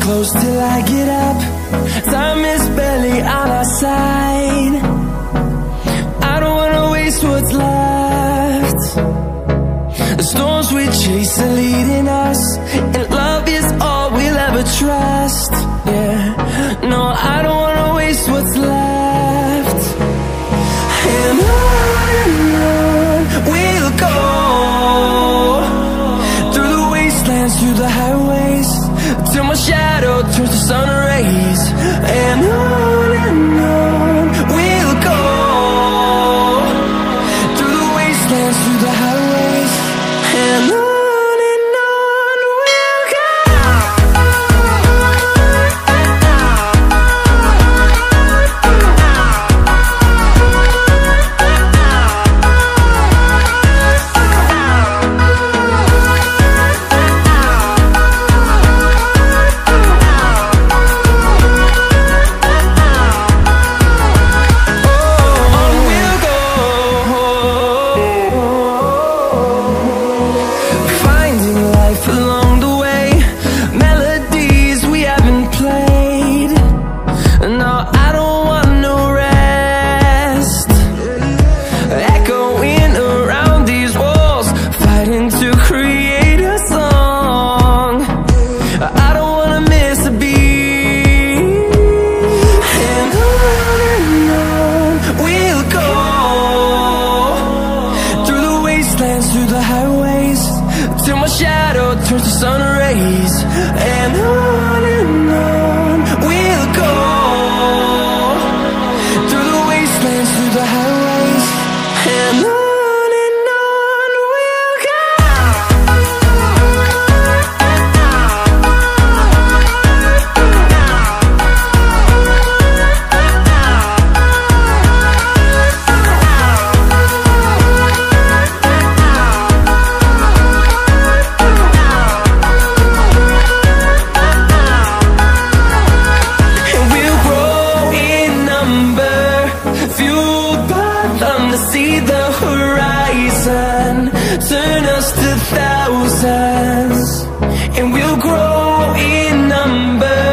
close till I get up. Time is barely on our side. I don't wanna waste what's left. The storms we chase are leading us, and love is all we'll ever trust. Yeah, no, I don't wanna waste what's left. And on we'll go, through the wastelands, through the highways, till my shadow turns to sun rays. And on we'll go, through the wastelands, through the highways, and on we'll go. Through the highways, till my shadow turns to sun rays. And on we'll go, through the wastelands, through the highways, and on we'll go. See the horizon, turn us to thousands, and we'll grow in number,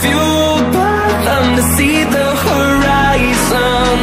fueled by them to see the horizon.